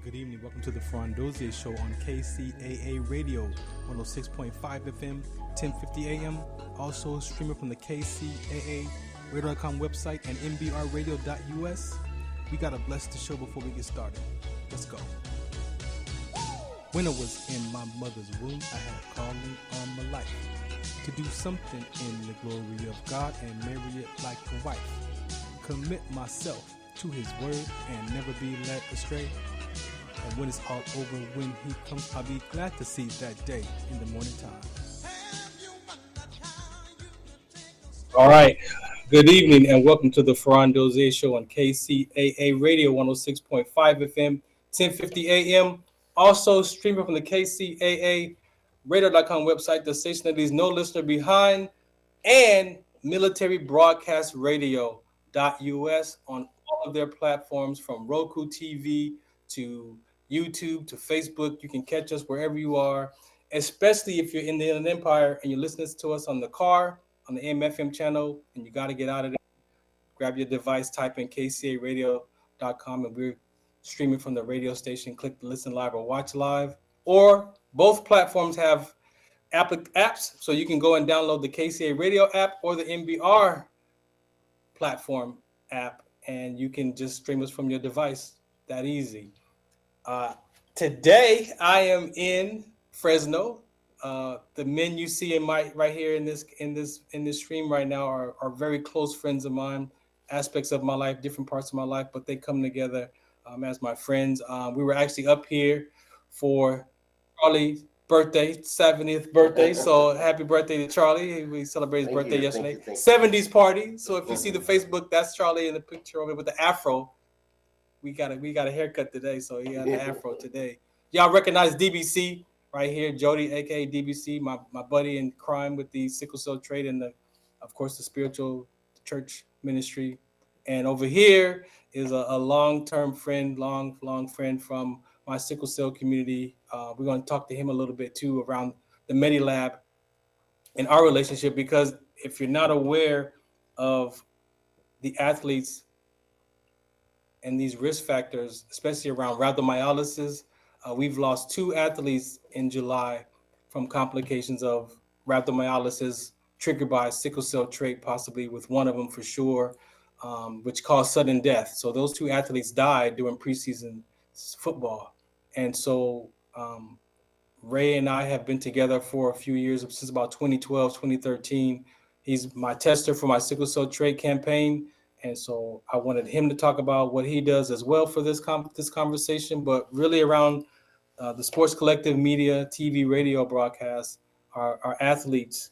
Good evening. Welcome to the Farron Dozier Show on KCAA Radio, 106.5 FM, 1050 AM. Also streaming from the KCAA Radio.com website and nbrradio.us. We got to bless the show before we get started. Let's go. When I was in my mother's womb, I had a calling on my life to do something in the glory of God and marry it like a wife. Commit myself to his word and never be led astray. And when it's all over, when he comes, I'll be glad to see that day in the morning time. All right. Good evening and welcome to the Farron Dozier Show on KCAA Radio 106.5 FM, 1050 AM. Also streaming from the KCAA Radio.com website, the station that leaves no listener behind, and Military Broadcast Radio.us on all of their platforms from Roku TV to YouTube to Facebook. You can catch us wherever you are, especially if you're in the Inland Empire and you're listening to us on the car, on the AM/FM channel, and you got to get out of there. Grab your device, type in kcaradio.com, and we're streaming from the radio station. Click to listen live or watch live. Or both platforms have apps, so you can go and download the KCA Radio app or the NBR platform app, and you can just stream us from your device. That easy. Today I am in Fresno. The men you see in right here in this stream right now are very close friends of mine, aspects of my life, different parts of my life, but they come together as my friends. We were actually up here for Charlie's birthday, 70th birthday. So happy birthday to Charlie. We celebrated his birthday yesterday. 70s party. So if you see the Facebook, that's Charlie in the picture over with the afro. We got a haircut today, so he got an afro today. Y'all recognize DBC right here, Jody, aka DBC, my buddy in crime with the sickle cell trait and of course the spiritual church ministry. And over here is a long-term friend, long friend from my sickle cell community. We're going to talk to him a little bit too around the Medilab and our relationship, because if you're not aware of the athletes and these risk factors, especially around rhabdomyolysis, we've lost 2 athletes in July from complications of rhabdomyolysis triggered by sickle cell trait, possibly with one of them for sure, which caused sudden death. So those 2 athletes died during preseason football. And so Ray and I have been together for a few years, since about 2012, 2013. He's my tester for my sickle cell trait campaign. And so I wanted him to talk about what he does as well for this conversation, but really around the Sports Collective media, TV, radio broadcasts, our athletes,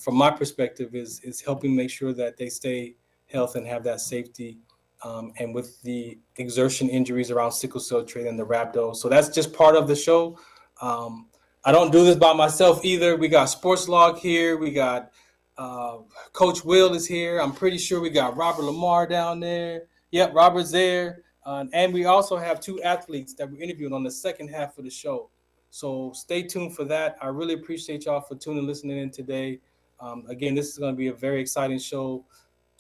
from my perspective, is helping make sure that they stay healthy and have that safety, and with the exertion injuries around sickle cell trait and the rhabdo. So that's just part of the show. I don't do this by myself either. We got Sports Log here. We got Coach Will is here. I'm pretty sure we got Robert Lamar down there. Yep, Robert's there. And we also have 2 athletes that we're interviewing on the second half of the show. So stay tuned for that. I really appreciate y'all for tuning and listening in today. Again, this is going to be a very exciting show.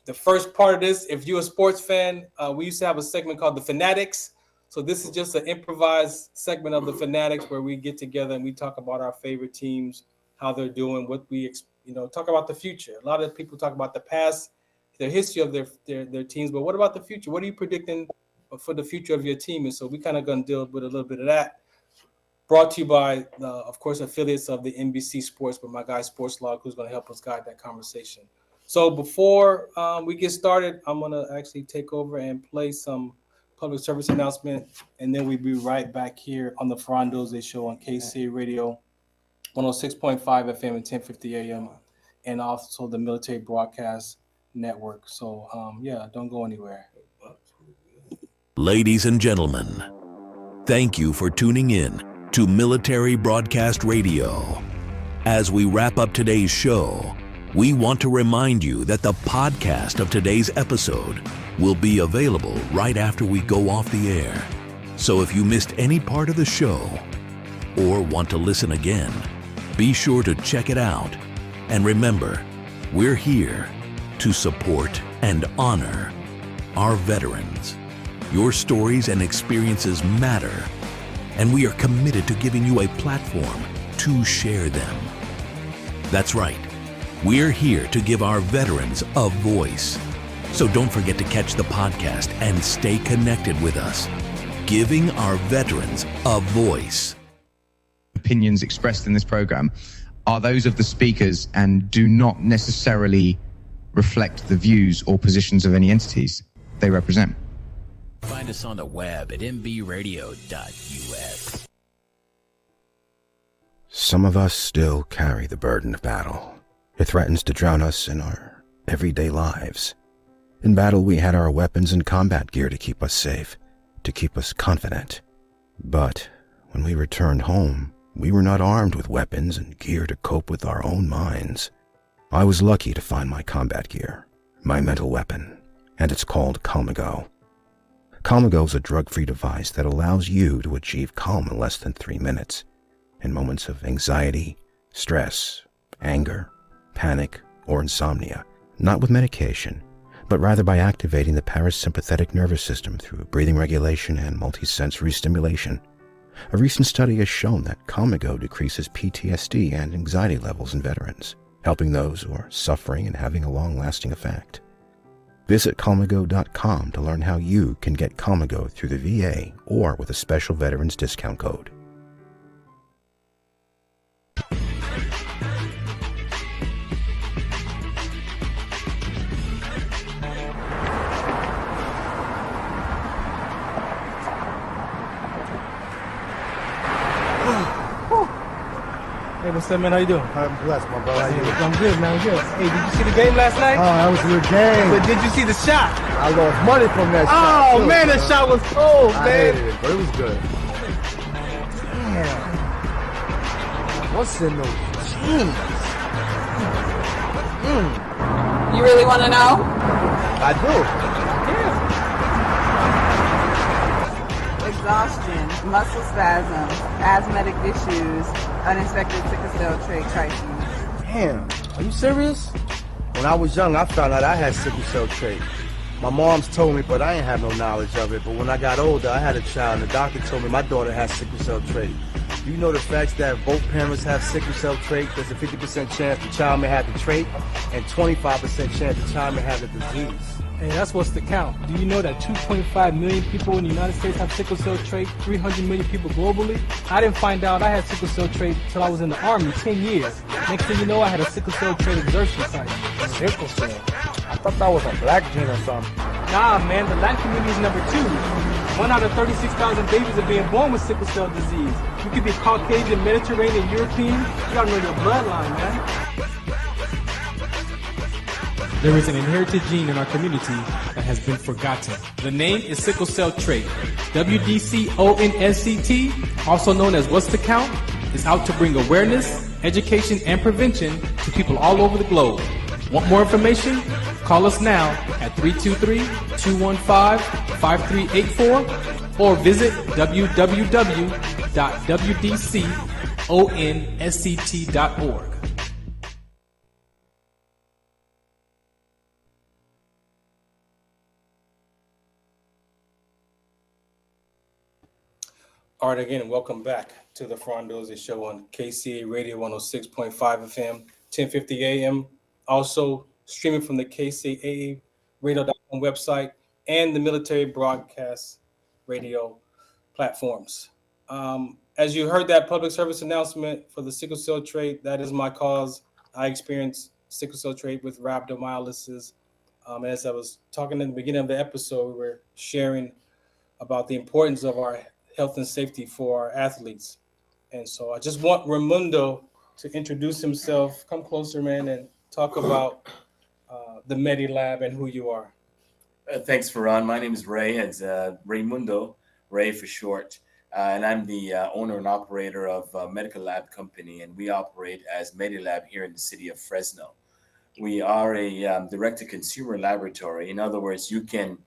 The first part of this, if you're a sports fan, we used to have a segment called The Fanatics. So this is just an improvised segment of The Fanatics where we get together and we talk about our favorite teams, how they're doing, what we talk about the future. A lot of people talk about the past, the history of their teams, but what about the future? What are you predicting for the future of your team? And so we kind of going to deal with a little bit of that. Brought to you by, of course, affiliates of the NBC Sports, but my guy Sports Log, who's going to help us guide that conversation. So before we get started, I'm going to actually take over and play some public service announcement, and then we'll be right back here on the Farron Dozier Show on KCA Radio 106.5 FM and 1050 AM, and also the Military Broadcast Network. So, don't go anywhere. Ladies and gentlemen, thank you for tuning in to Military Broadcast Radio. As we wrap up today's show, we want to remind you that the podcast of today's episode will be available right after we go off the air. So if you missed any part of the show or want to listen again, be sure to check it out. And remember, we're here to support and honor our veterans. Your stories and experiences matter, and we are committed to giving you a platform to share them. That's right. We're here to give our veterans a voice. So don't forget to catch the podcast and stay connected with us. Giving our veterans a voice. Opinions expressed in this program are those of the speakers and do not necessarily reflect the views or positions of any entities they represent. Find us on the web at mbradio.us. Some of us still carry the burden of battle. It threatens to drown us in our everyday lives. In battle, we had our weapons and combat gear to keep us safe, to keep us confident. But when we returned home, we were not armed with weapons and gear to cope with our own minds. I was lucky to find my combat gear, my mental weapon, and it's called Calmago. Calmago is a drug-free device that allows you to achieve calm in less than 3 minutes, in moments of anxiety, stress, anger, panic, or insomnia, not with medication, but rather by activating the parasympathetic nervous system through breathing regulation and multisensory stimulation. A recent study has shown that Calmago decreases PTSD and anxiety levels in veterans, helping those who are suffering and having a long-lasting effect. Visit Calmago.com to learn how you can get Calmago through the VA or with a special veterans discount code. Hey, what's up, man? How you doing? I'm blessed, my brother. How you doing? I'm good, man. I'm good. Hey, did you see the game last night? Oh, that was a good game. But did you see the shot? I lost money from that shot. Oh, too, man, that shot was cold, I man. hated it, but it was good. Damn. What's in those jeans? You really want to know? I do. Exhaustion, muscle spasms, asthmatic issues, unexpected sickle cell trait crises. Damn. Are you serious? When I was young, I found out I had sickle cell trait. My mom's told me, but I ain't have no knowledge of it. But when I got older, I had a child, and the doctor told me my daughter has sickle cell trait. You know the facts that both parents have sickle cell trait, there's a 50% chance the child may have the trait, and 25% chance the child may have the disease. Hey, that's what's the count. Do you know that 2.5 million people in the United States have sickle cell trait, 300 million people globally? I didn't find out I had sickle cell trait until I was in the Army 10 years. Next thing you know, I had a sickle cell trait exertion site. Sickle cell? I thought that was a black gene or something. Nah, man, the Latin community is number 2. 1 out of 36,000 babies are being born with sickle cell disease. You could be Caucasian, Mediterranean, European. You gotta know your bloodline, man. There is an inherited gene in our community that has been forgotten. The name is sickle cell trait. WDCONSCT, also known as What's the Count, is out to bring awareness, education, and prevention to people all over the globe. Want more information? Call us now at 323-215-5384 or visit www.wdconsct.org. All right, again, welcome back to the Farron Dozier Show on KCA Radio 106.5 FM, 1050 AM. Also streaming from the KCAA radio.com website and the military broadcast radio platforms. As you heard that public service announcement for the sickle cell trait, that is my cause. I experienced sickle cell trait with rhabdomyolysis. As I was talking in the beginning of the episode, we were sharing about the importance of our health and safety for our athletes. And so I just want Raimundo to introduce himself. Come closer, man, and talk about the MediLab and who you are. Thanks, Farron. My name is Ray. It's Raimundo, Ray for short. And I'm the owner and operator of a medical lab company, and we operate as MediLab here in the city of Fresno. We are a direct-to-consumer laboratory. In other words, you can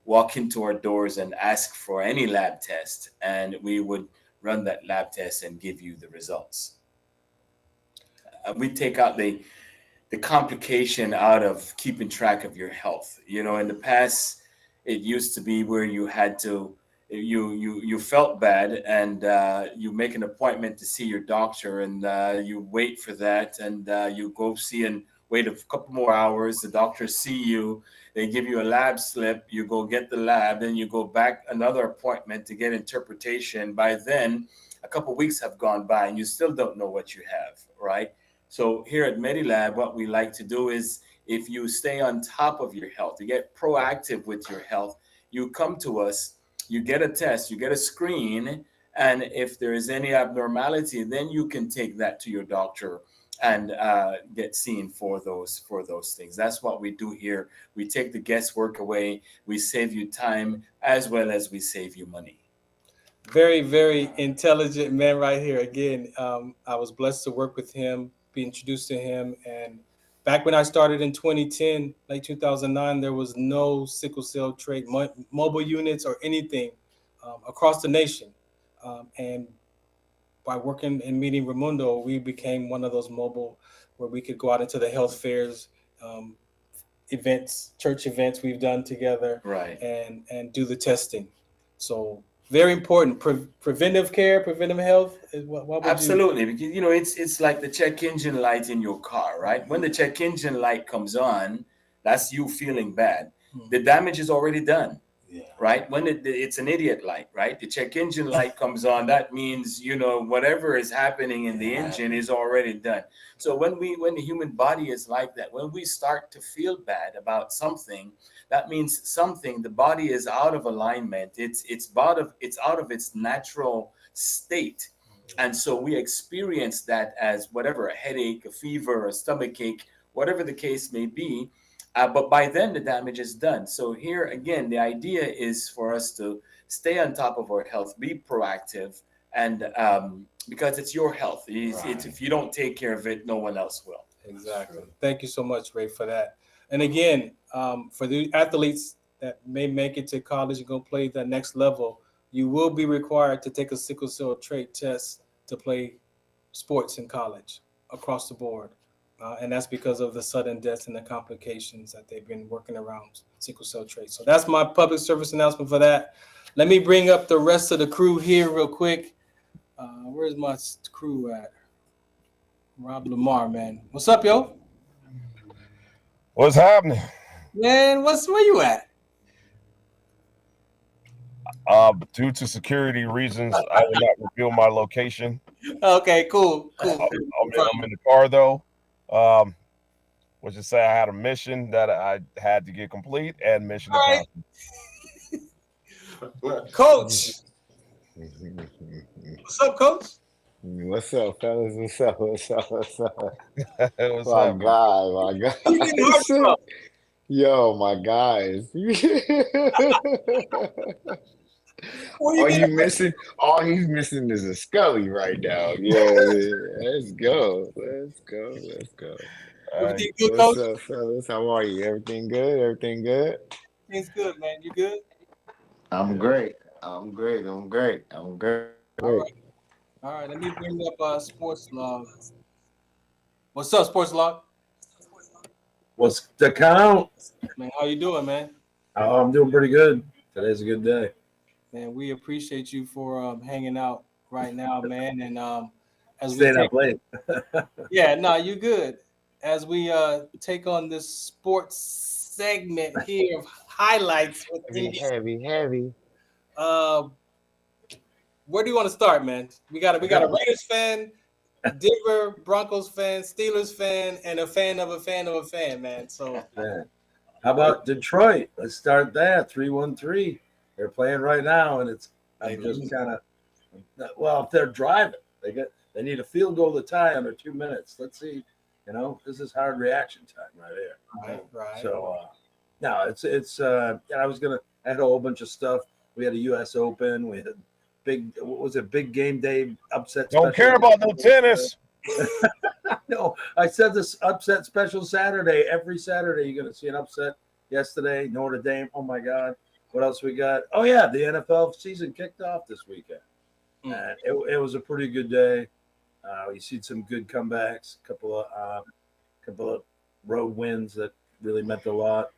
walk into our doors and ask for any lab test, and we would run that lab test and give you the results. We take out the complication out of keeping track of your health. You know, in the past, it used to be where you had to, you felt bad, and you make an appointment to see your doctor, and you wait for that, and you go see and wait a couple more hours. The doctor see you, they give you a lab slip, you go get the lab, then you go back another appointment to get interpretation. By then, a couple weeks have gone by, and you still don't know what you have, right? So here at Medilab, what we like to do is, if you stay on top of your health, you get proactive with your health, you come to us, you get a test, you get a screen, and if there is any abnormality, then you can take that to your doctor and get seen for those things. That's what we do here. We take the guesswork away. We save you time as well as we save you money. Very, very intelligent man right here. Again, I was blessed to work with him, be introduced to him. And back when I started in 2010, late 2009, there was no sickle cell trait mobile units or anything across the nation. And by working and meeting Raimundo, we became one of those mobile where we could go out into the health fairs, events, church events we've done together, right, and do the testing. So very important. Preventive care, preventive health is what absolutely, because it's like the check engine light in your car, right? When the check engine light comes on, that's you feeling bad. The damage is already done. Yeah. Right? When it's an idiot light, right? The check engine light comes on, that means, whatever is happening in the engine is already done. So when the human body is like that, when we start to feel bad about something, that means the body is out of alignment. It's out of its natural state. And so we experience that as whatever, a headache, a fever, a stomach ache, whatever the case may be. But by then the damage is done. So here again, the idea is for us to stay on top of our health, be proactive, and because it's your health. It's if you don't take care of it, no one else will. Exactly. Thank you so much, Ray, for that. And again, for the athletes that may make it to college and go play the next level, you will be required to take a sickle cell trait test to play sports in college across the board. And that's because of the sudden deaths and the complications that they've been working around sickle cell trait. So that's my public service announcement for that. Let me bring up the rest of the crew here real quick. Where's my crew at? Rob Lamar, man. What's up, yo? What's happening? Man, where you at? Due to security reasons, I will not reveal my location. Okay, cool. I'm in the car though. Which is say I had a mission that I had to get complete and mission accomplished. Coach. What's up, Coach? What's up, fellas? What's up? What's my up, guy. Yo, my guys. All he's missing is a Scully right now. Yeah, let's go. Everything good, What's Coach? up, fellas? How are you? Everything good? Everything's good, man. You good? I'm great. All right. Let me bring up Sports Log. What's up, Sports Log? What's the count? Man, how you doing, man? Oh, I'm doing pretty good. Today's a good day. Man, we appreciate you for hanging out right now, man. And as staying up late. Yeah, no, you good. As we take on this sports segment here of highlights with heavy. Where do you want to start, man? We got a Raiders fan, Denver Broncos fan, Steelers fan, and a fan of a fan of a fan, man. So, man. How about Detroit? Let's start there. 3-1-3. They're playing right now, and I'm just kind of if they're driving, they need a field goal to tie under 2 minutes. Let's see. This is hard reaction time right here. Right. So, no, it's I had a whole bunch of stuff. We had a U.S. Open. We had big game day upset. Don't care about no tennis. No, I said this upset special Saturday. Every Saturday you're going to see an upset. Yesterday, Notre Dame. Oh my God. What else we got? Oh yeah, the NFL season kicked off this weekend. And it was a pretty good day. You see some good comebacks, couple of road wins that really meant a lot.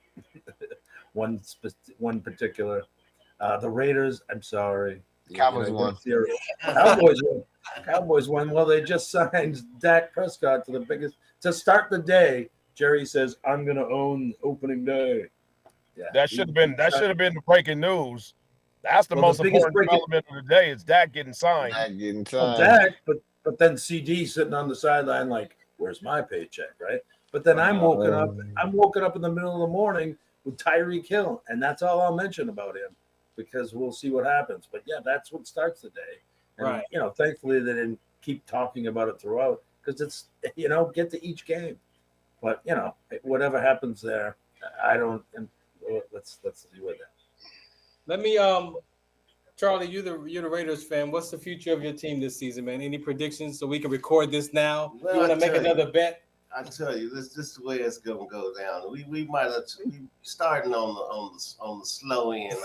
One particular. The Raiders, I'm sorry. Cowboys won. Cowboys won. Cowboys won. Well, they just signed Dak Prescott to start the day. Jerry says, "I'm going to own opening day." Yeah, that should have been the breaking news. That's the most important development of the day. Is Dak getting signed? Well, Dak, but then CD sitting on the sideline like, "Where's my paycheck?" Right? But then I'm woken up in the middle of the morning with Tyreek Hill, and that's all I'll mention about him because we'll see what happens. But yeah, that's what starts the day. And, right. Thankfully they didn't keep talking about it throughout because it's, get to each game. But, whatever happens there, I don't. And let's see what that. Let me, Charlie, you're the Raiders fan. What's the future of your team this season, man? Any predictions so we can record this now? Well, you want to make another bet? I tell you, this is the way it's gonna go down. We might have starting on the slow end,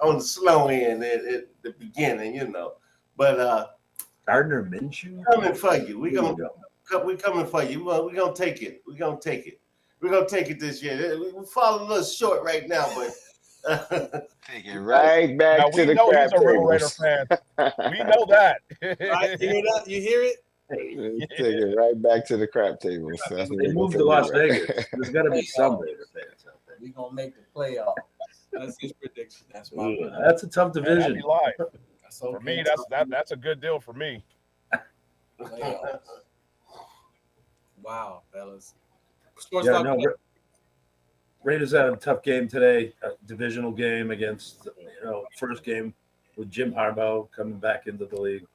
on the slow end at the beginning, But Gardner Minshew coming for you. We coming for you. We're gonna take it. We're gonna take it this year. We fall a little short right now, but take it right back to the crap he's a real Raider fan. We know that. Right, you hear that? You hear it? Take it right back to the crap tables. They moved to Las Vegas. There's got to be some Raider fans out there. We're gonna make the playoffs. That's his prediction. That's my That's a tough division. For me, that's a good deal for me. Wow, fellas. Raiders had a tough game today, a divisional game against, first game with Jim Harbaugh coming back into the league.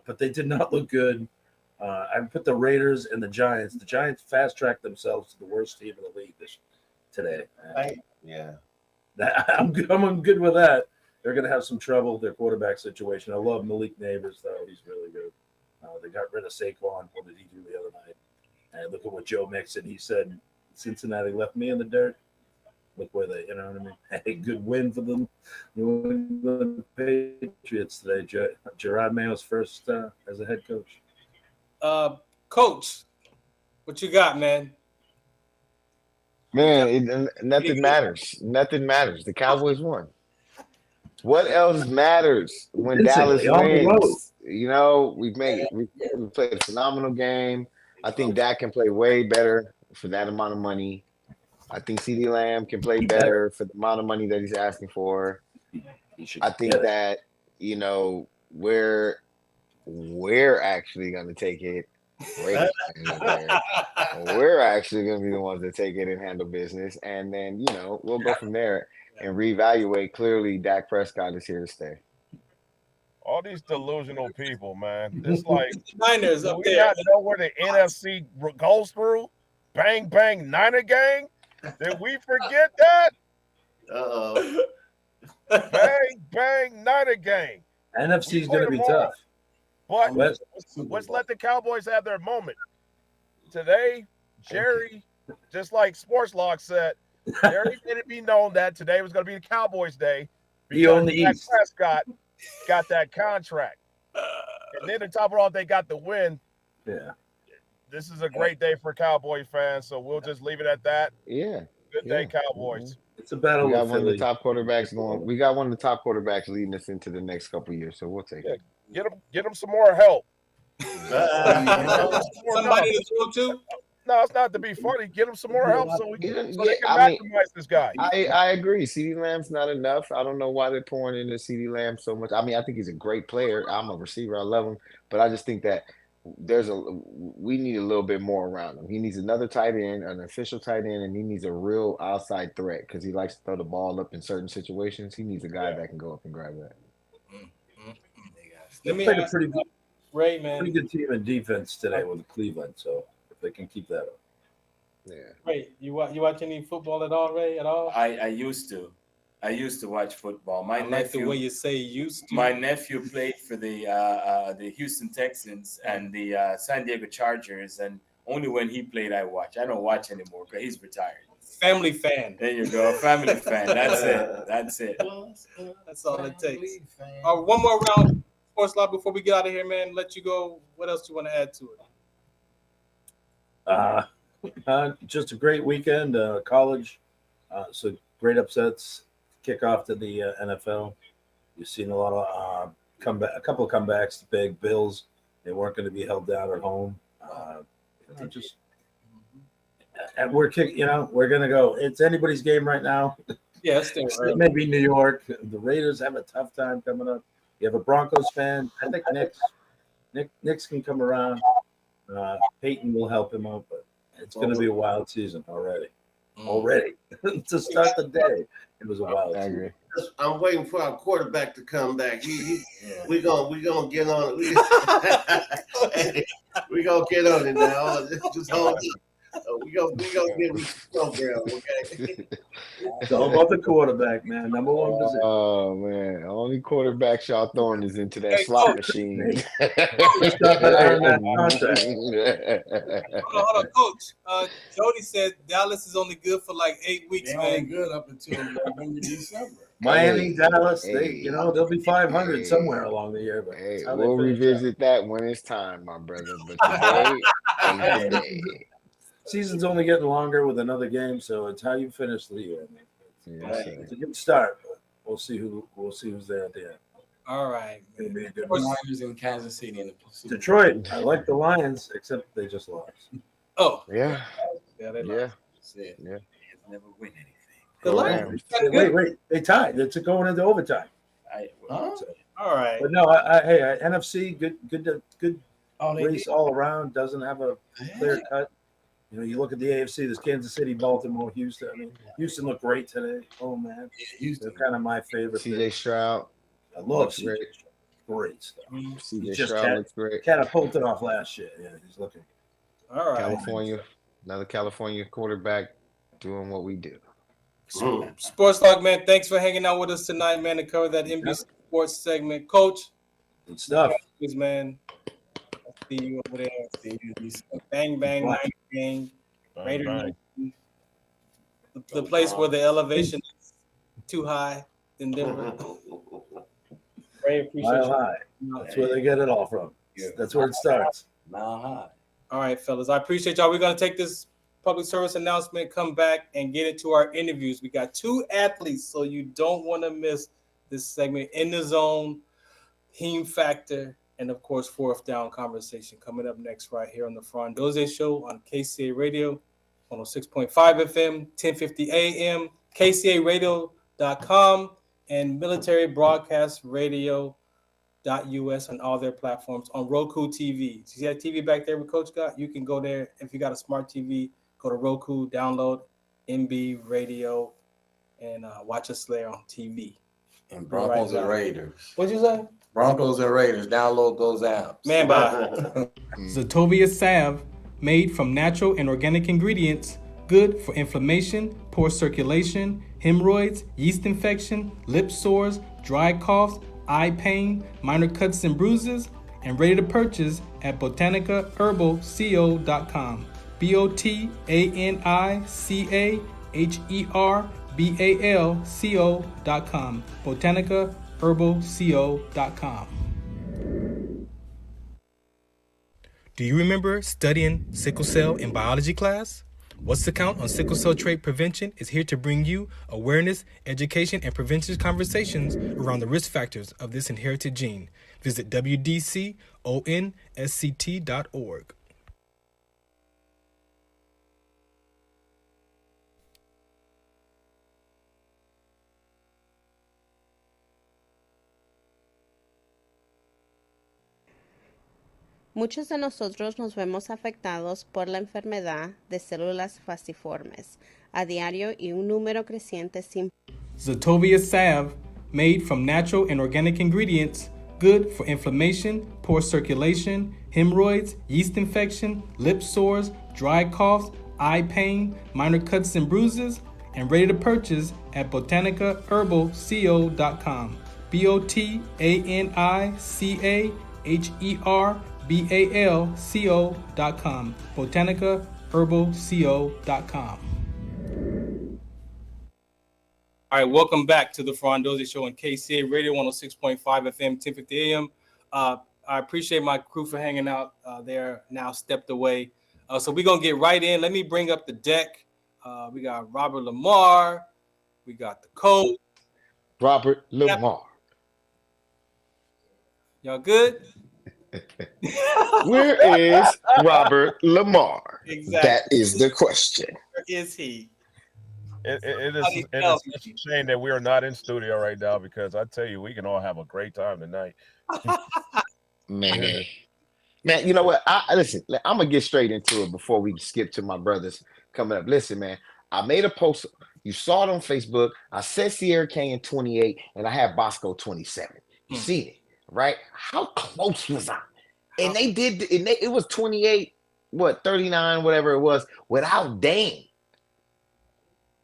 But they did not look good. I put the Raiders and the Giants. The Giants fast-tracked themselves to the worst team in the league today. Yeah. I'm good with that. They're going to have some trouble with their quarterback situation. I love Malik Neighbors, though. He's really good. They got rid of Saquon. What did he do the other night? And look at what Joe Mixon, he said, Cincinnati left me in the dirt. Look where they, you know what I mean? Hey, good win for them. New England Patriots today. Gerard Mayo's first as a head coach. Coach, what you got, man? Man, nothing matters. Nothing matters. The Cowboys won. What else matters when Dallas wins? We played a phenomenal game. I think Dak can play way better for that amount of money. I think CeeDee Lamb can play better for the amount of money that he's asking for. I think that, we're actually going to take it. We're actually going to be the ones that take it and handle business. And then, we'll go from there and reevaluate. Clearly, Dak Prescott is here to stay. All these delusional people, man. It's like Niners up we there. got to know where the NFC goes through. Bang, bang, Niner gang. Did we forget that? Uh-oh. Bang, bang, Niner gang. NFC's going to be tough. But let's let the Cowboys have their moment. Today, Jerry, just like Sports Log said, Jerry made it be known that today was going to be the Cowboys' day. He owned the East. Prescott got that contract. And then to top it off, they got the win. Yeah. This is a great day for Cowboy fans, so we'll just leave it at that. Yeah. Good day, Cowboys. It's a battle. We got one of the top quarterbacks going. We got one of the top quarterbacks leading us into the next couple of years, so we'll take it. Get them some more help. Somebody to throw to? No, it's not to be funny. Get them some more help so they can maximize this guy. I agree. CeeDee Lamb's not enough. I don't know why they're pouring into CeeDee Lamb so much. I mean, I think he's a great player. I'm a receiver. I love him. But I just think that we need a little bit more around him. He needs another tight end, an official tight end, and he needs a real outside threat because he likes to throw the ball up in certain situations. He needs a guy that can go up and grab that. They played a pretty good, Ray, man. Pretty good team in defense today with Cleveland. So if they can keep that up. Yeah. Ray, you watch any football at all, Ray? At all? I used to. I used to watch football. My nephew. Like the way you say used to. My nephew played for the Houston Texans and the San Diego Chargers, and only when he played I watch. I don't watch anymore because he's retired. Family fan. There you go, family fan. That's it. That's it. That's all it takes. One more round, Sports Lab, before we get out of here, man. Let you go. What else do you want to add to it? Just a great weekend, college. So great upsets. kickoff to the NFL. You've seen a lot of a couple of comebacks. The big Bills, they weren't going to be held down at home. And we're going to go. It's anybody's game right now. Yeah, it's maybe New York. The Raiders have a tough time coming up. You have a Broncos fan. I think Knicks can come around. Peyton will help him out, but it's going to be a wild season already. Already to start the day, it was a wild season. I'm waiting for our quarterback to come back. We gonna get on it. We gonna get on it now. Just hold it. We gonna get this program, okay? It's all about the quarterback, man. Number one position. Oh man, only quarterback y'all throwing is into that slot machine. Hold on, Coach. Jody said Dallas is only good for like 8 weeks, They're man. only good up until November, December. Miami, Dallas, they'll be 500 somewhere along the year. But We'll revisit that when it's time, my brother. But today, season's only getting longer with another game, so it's how you finish the year. It's a good start, but we'll see who's there at the end. All right. It'll be a good Lions in Kansas City in the Super Detroit. I like the Lions, except they just lost. Oh, yeah. They never win anything. The Lions. Wait. They tied. It's going into overtime. All right. But no, NFC good race all around. Doesn't have a clear cut. You look at the AFC. There's Kansas City, Baltimore, Houston. I mean, Houston looked great today. Oh man, Houston kind of my favorite. CJ Stroud. I love CJ. Great stuff. CJ Stroud looks great. Catapulted off last year. Yeah, he's looking. All right. Another California quarterback doing what we do. Sports Talk, man. Thanks for hanging out with us tonight, man, to cover that NBC Sports segment. Coach, good stuff. Man. See you over there. Bang, bang, night game. Raider. The place where the elevation is too high in Denver. Ray, appreciate Mile high. That's where they get it all from. That's where it starts. Mile high. All right, fellas. I appreciate y'all. We're going to take this public service announcement, come back, and get into our interviews. We got 2 athletes, so you don't want to miss this segment. In the Zone, Team Factor, and, of course, Fourth Down Conversation coming up next right here on the Farron Dozier Show on KCA Radio, 106.5 FM, 1050 AM, KCARadio.com, and Military Broadcast Radio.us on all their platforms on Roku TV. So you see that TV back there with Coach got? You can go there. If you got a smart TV, go to Roku, download MB Radio, and watch us there on TV. And Broncos and Raiders. What'd you say? Broncos and Raiders. Download those apps. Man, bye. Zetovia salve, made from natural and organic ingredients, good for inflammation, poor circulation, hemorrhoids, yeast infection, lip sores, dry coughs, eye pain, minor cuts and bruises, and ready to purchase at botanicaherbalco.com. BOTANICAHERBALCO.com. botanicaherbalco.com. Do you remember studying sickle cell in biology class? What's the Count on Sickle Cell Trait Prevention is here to bring you awareness, education, and prevention conversations around the risk factors of this inherited gene. Visit wdconsct.org. Muchos de nosotros nos vemos afectados por la enfermedad de células falciformes a diario y un número creciente sin. Zetovia salve, made from natural and organic ingredients, good for inflammation, poor circulation, hemorrhoids, yeast infection, lip sores, dry coughs, eye pain, minor cuts and bruises, and ready to purchase at botanicaherbalco.com. botanicaherbalco.com. botanicaherbalco.com. All right, welcome back to the Farron Dozier Show on KCA Radio 106.5 FM, 1050 AM. I appreciate my crew for hanging out. They're now stepped away. So we're going to get right in. Let me bring up the deck. We got Robert Lamar. We got the coach. Robert Lamar. Y'all good? Where is Robert Lamar? Exactly. That is the question. Where is he? It is such a shame that we are not in studio right now, because I tell you, we can all have a great time tonight. Man, you know what? Listen. I'm gonna get straight into it before we skip to my brothers coming up. Listen, man. I made a post. You saw it on Facebook. I said Sierra Kane 28, and I had Bosco 27. You see it, right? How close was I? And they did. And it was 28, 39, whatever it was, without Dane.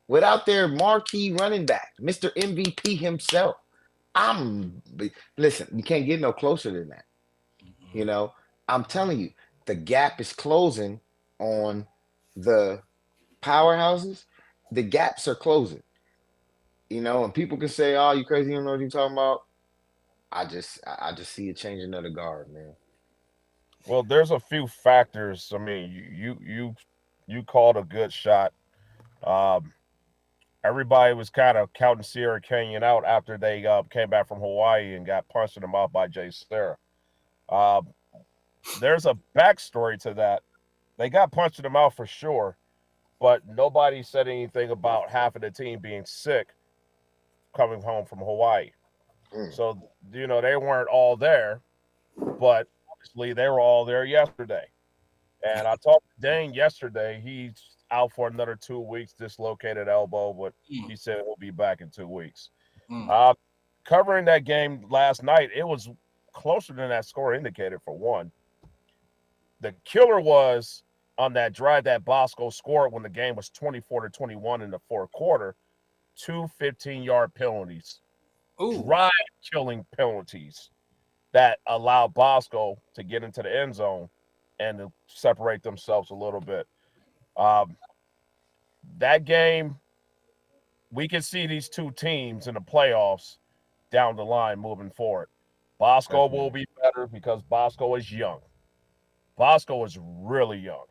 Without their marquee running back, Mr. MVP himself. Listen, you can't get no closer than that. You know, I'm telling you, the gap is closing on the powerhouses. The gaps are closing. You know, and people can say, "Oh, you crazy? You don't know what you're talking about." I just see a changing of the guard, man. Well, there's a few factors. I mean, you called a good shot. Um, Everybody was kind of counting Sierra Canyon out after they came back from Hawaii and got punched in the mouth by Jay Sarah. There's a backstory to that. They got punched in the mouth for sure, but nobody said anything about half of the team being sick coming home from Hawaii. So, they weren't all there, but obviously they were all there yesterday. And I talked to Dane yesterday. He's out for another 2 weeks, dislocated elbow, but he said he'll be back in 2 weeks. Covering that game last night, it was closer than that score indicated, for one. The killer was on that drive that Bosco scored when the game was 24-21 in the fourth quarter, 2 15-yard penalties. Drive-killing penalties that allowed Bosco to get into the end zone and to separate themselves a little bit. That game, we can see these two teams in the playoffs down the line moving forward. Bosco will be better because Bosco is young. Bosco is really young.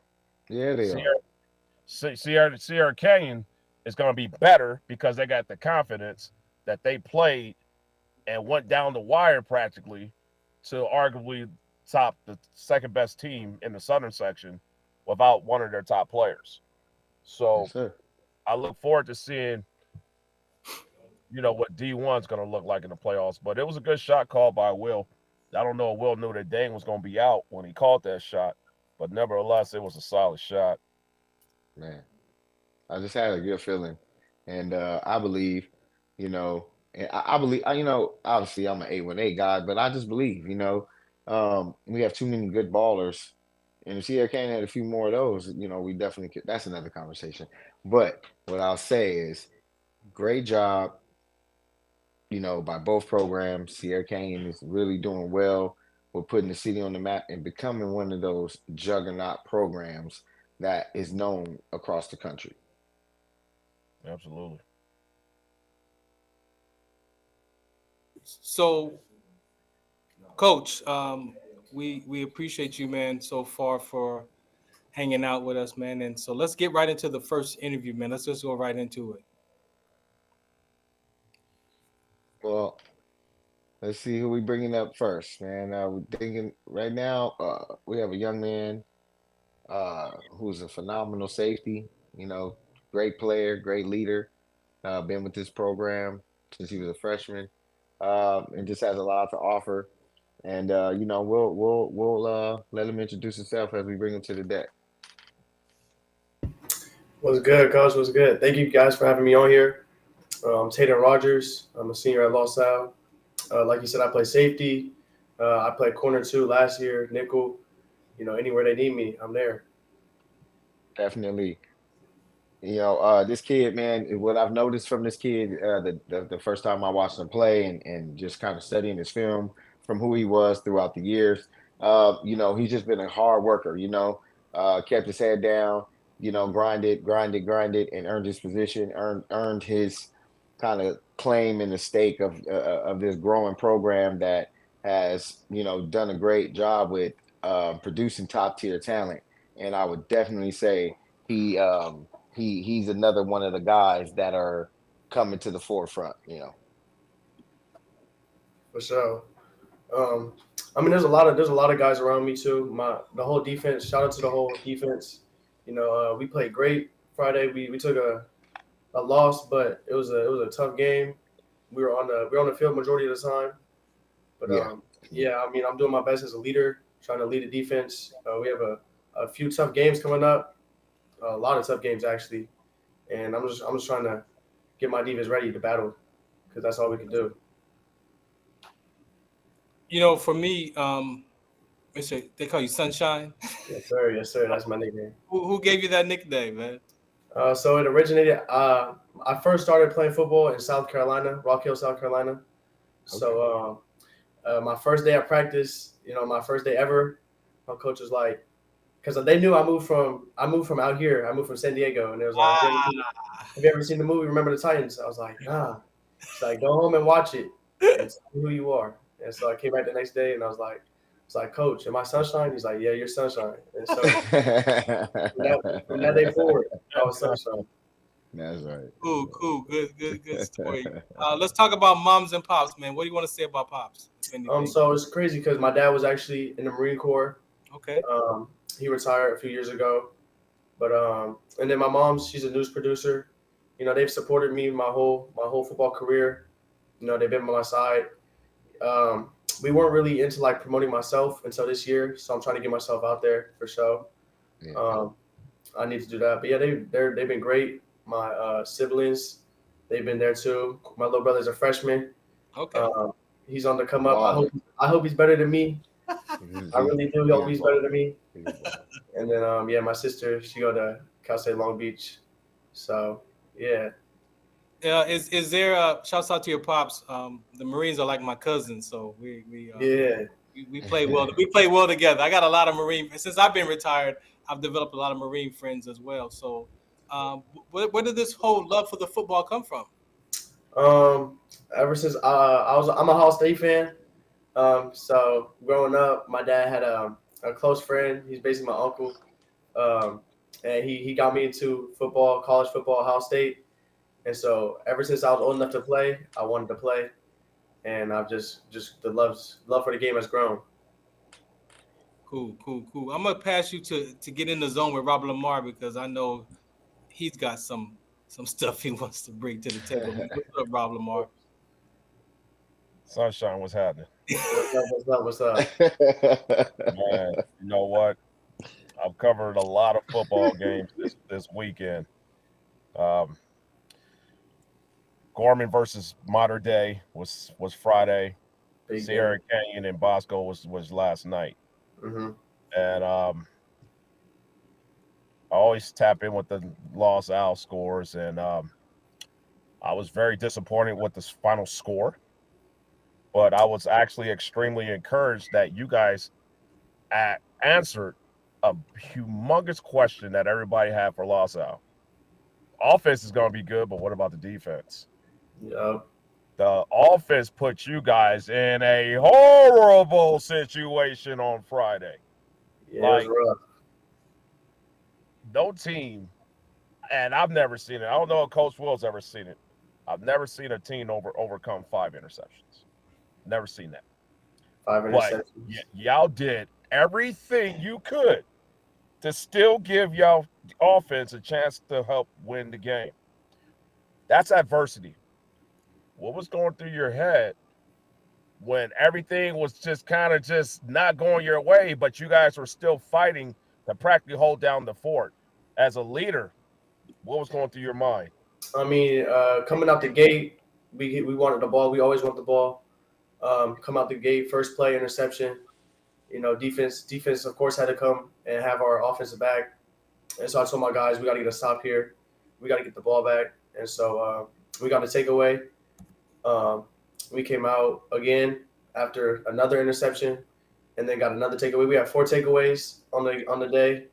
Yeah, they are. Sierra Canyon is going to be better because they got the confidence that they played and went down the wire practically to arguably top the second best team in the Southern section without one of their top players. So I look forward to seeing, what D1 is going to look like in the playoffs. But it was a good shot called by Will. I don't know if Will knew that Dane was going to be out when he called that shot, but nevertheless, it was a solid shot. Man, I just had a good feeling, and I believe, and I believe, obviously I'm an 818 guy, but I just believe, we have too many good ballers, and if Sierra Kane had a few more of those, we definitely could. That's another conversation. But what I'll say is, great job, by both programs. Sierra Canyon is really doing well with putting the city on the map and becoming one of those juggernaut programs that is known across the country. Absolutely. So, Coach, we appreciate you, man, so far for hanging out with us, man. And so let's get right into the first interview, man. Let's just go right into it. Well, let's see who we bringing up first, man. We're thinking right now. We have a young man who's a phenomenal safety. Great player, great leader. Been with this program since he was a freshman, and just has a lot to offer. And we'll let him introduce himself as we bring him to the deck. What's good, Coach? What's good? Thank you guys for having me on here. I'm Tatum Rogers. I'm a senior at LaSalle. Like you said, I play safety. I played corner too last year, nickel. Anywhere they need me, I'm there. Definitely. This kid, man, what I've noticed from this kid, the first time I watched him play and just kind of studying his film from who he was throughout the years, he's just been a hard worker, kept his head down, grinded, and earned his position, earned his kind of claim in the stake of this growing program that has, done a great job with producing top tier talent. And I would definitely say he's another one of the guys that are coming to the forefront. For sure. I mean, there's a lot of guys around me too. The whole defense. Shout out to the whole defense. You know, we played great Friday. We took a loss, but it was a tough game. We were on the field majority of the time. But yeah, I mean, I'm doing my best as a leader, trying to lead the defense. We have a few tough games coming up, a lot of tough games actually, and I'm just trying to get my defense ready to battle because that's all we can do. You know, for me, they call you Sunshine. Yes, sir. Yes, sir. That's my nickname. Who gave you that nickname, man? So it originated. I first started playing football in South Carolina, Rock Hill, South Carolina. Okay. So my first day of practice, you know, my first day ever, my coach was like, because they knew I moved from out here. I moved from San Diego, and it was like, have you ever seen the movie Remember the Titans? I was like, nah. It's like, go home and watch it and see who you are. And so I came back the next day, and I was like, Coach, am I Sunshine? He's like, yeah, you're Sunshine. And so from that day forward, I was Sunshine. That's right. Cool. Good story. Let's talk about moms and pops, man. What do you want to say about pops? So it's crazy because my dad was actually in the Marine Corps. Okay. He retired a few years ago, but and then my mom, she's a news producer. You know, they've supported me my whole football career. You know, they've been by my side. We weren't really into like promoting myself until this year, so I'm trying to get myself out there for sure. Yeah. I need to do that, but yeah, they've been great. My siblings, they've been there too. My little brother's a freshman. Okay. He's on the come up. Wow. I hope he's better than me. I really do hope he's better than me. And then yeah, my sister, she go to Cal State Long Beach. So yeah. Is there a shouts out to your pops? The Marines are like my cousins, so we play well. We play well together. I got a lot of Marine since I've been retired. I've developed a lot of Marine friends as well. So, where did this whole love for the football come from? Ever since I'm a Ohio State fan. So growing up, my dad had a close friend. He's basically my uncle, and he got me into football, college football, Ohio State. And so ever since I was old enough to play, I wanted to play, and I've just the love for the game has grown. Cool. I'm gonna pass you to get in the zone with Robert Lamar because I know he's got some stuff he wants to bring to the table. What's up, Robert Lamar? Sunshine, what's happening? What's up? Man, you know what? I've covered a lot of football games this weekend. Gorman versus Mater Dei was Friday. Big Sierra Canyon and Bosco was last night. Mm-hmm. And I always tap in with the Los Al scores, and I was very disappointed with the final score. But I was actually extremely encouraged that you guys answered a humongous question that everybody had for Los Al. Offense is going to be good, but what about the defense? Yeah. The offense put you guys in a horrible situation on Friday. Yeah, it was rough. No team, and I've never seen it. I don't know if Coach Will's ever seen it. I've never seen a team overcome 5 interceptions. Never seen that. 5 interceptions. But y'all did everything you could to still give y'all offense a chance to help win the game. That's adversity. What was going through your head when everything was just kind of just not going your way, but you guys were still fighting to practically hold down the fort? As a leader, what was going through your mind? I mean, coming out the gate, we wanted the ball. We always want the ball. Come out the gate, first play, interception. You know, defense, of course, had to come and have our offensive back. And so I told my guys, we got to get a stop here. We got to get the ball back. And so we got a takeaway. We came out again after another interception and then got another takeaway. We had 4 takeaways on the day.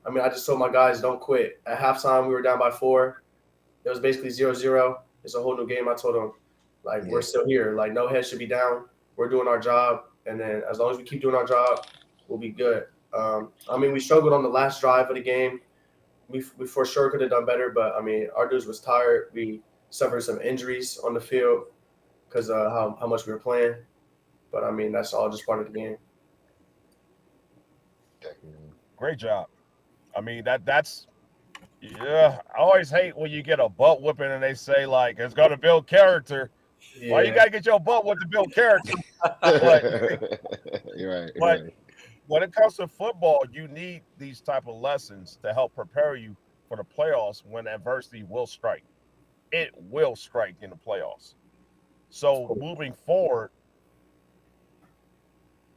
I mean, I just told my guys, don't quit. At halftime, we were down by 4. It was basically 0-0. It's a whole new game. I told them, like, we're still here. Like, no head should be down. We're doing our job. And then as long as we keep doing our job, we'll be good. I mean, we struggled on the last drive of the game. We for sure could have done better, but, I mean, our dudes was tired. We suffered some injuries on the field. because how much we were playing. But I mean, that's all just part of the game. Great job. I mean, that's yeah. I always hate when you get a butt whipping and they say like it's going to build character. Yeah. Well, you got to get your butt whipped to build character. But, You're but right. when it comes to football, you need these type of lessons to help prepare you for the playoffs when adversity will strike. It will strike in the playoffs. So moving forward,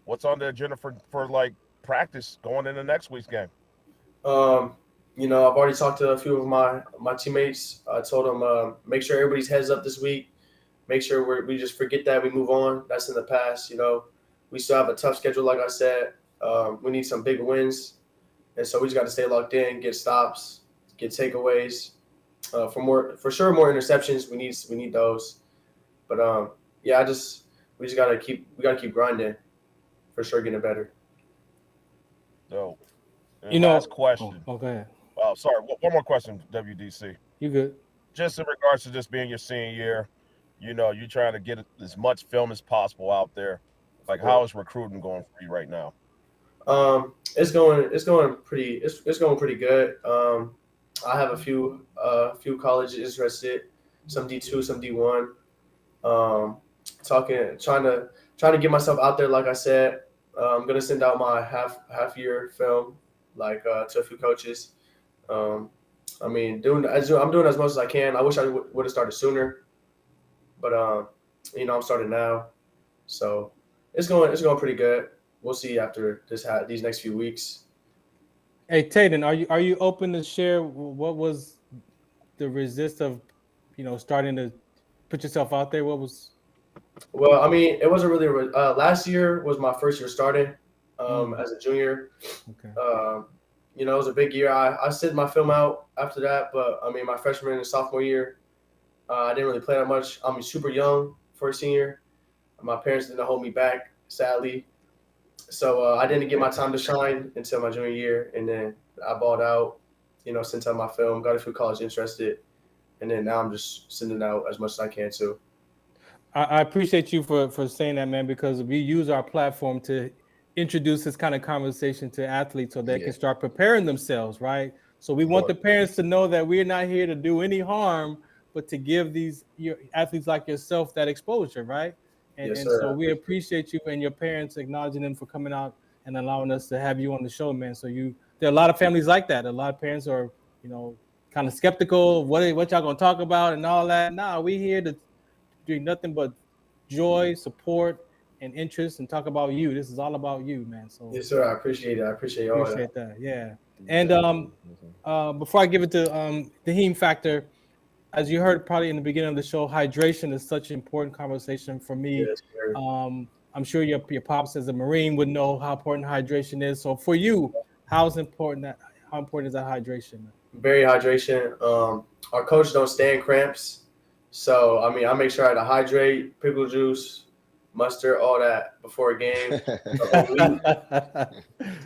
what's on the agenda for like practice going into next week's game? You know, I've already talked to a few of my teammates. I told them make sure everybody's heads up this week. Make sure we just forget that, we move on. That's in the past. You know, we still have a tough schedule, like I said. We need some big wins, and so we just got to stay locked in, get stops, get takeaways. For sure more interceptions. We need those. But yeah, we gotta keep grinding. For sure, getting better. So, You know, last question. Oh, go ahead. Sorry, one more question, WDC. You good? Just in regards to this being your senior year, you know, you trying to get as much film as possible out there. Like, how is recruiting going for you right now? It's going pretty good. I have a few colleges interested, some D2, some D1. Trying to get myself out there. Like I said, I'm gonna send out my half year film, like to a few coaches. I mean, I'm doing as much as I can. I wish I would have started sooner, but you know, I'm starting now, so it's going pretty good. We'll see after these next few weeks. Hey, Tatum, are you open to share what was the resist of, you know, starting to put yourself out there? What was? Well, I mean, it wasn't really. Last year was my first year starting as a junior. Okay. You know, it was a big year. I sent my film out after that, but I mean, my freshman and sophomore year, I didn't really play that much. I'm super young for a senior. My parents didn't hold me back, sadly. So I didn't get my time to shine until my junior year, and then I balled out. You know, sent out my film, got a few college interested, and then now I'm just sending out as much as I can too. I appreciate you for saying that, man, because we use our platform to introduce this kind of conversation to athletes so they can start preparing themselves, right? So we want the parents to know that we're not here to do any harm, but to give these athletes like yourself that exposure, right? And so we appreciate you and your parents acknowledging them for coming out and allowing us to have you on the show, man. So there are a lot of families like that. A lot of parents are, you know, kind of skeptical of what y'all gonna talk about and all that. Nah, we here to do nothing but joy, support, and interest, and talk about you. This is all about you, man. So yes, sir. I appreciate it. I appreciate all that. Yeah. And before I give it to the Heem Factor, as you heard probably in the beginning of the show, hydration is such an important conversation for me. Yes, sir. I'm sure your pops as a Marine would know how important hydration is. So for you, how important is that hydration? Very hydration. Our coach don't stand cramps. So, I mean, I make sure I hydrate, pickle juice, mustard, all that before a game.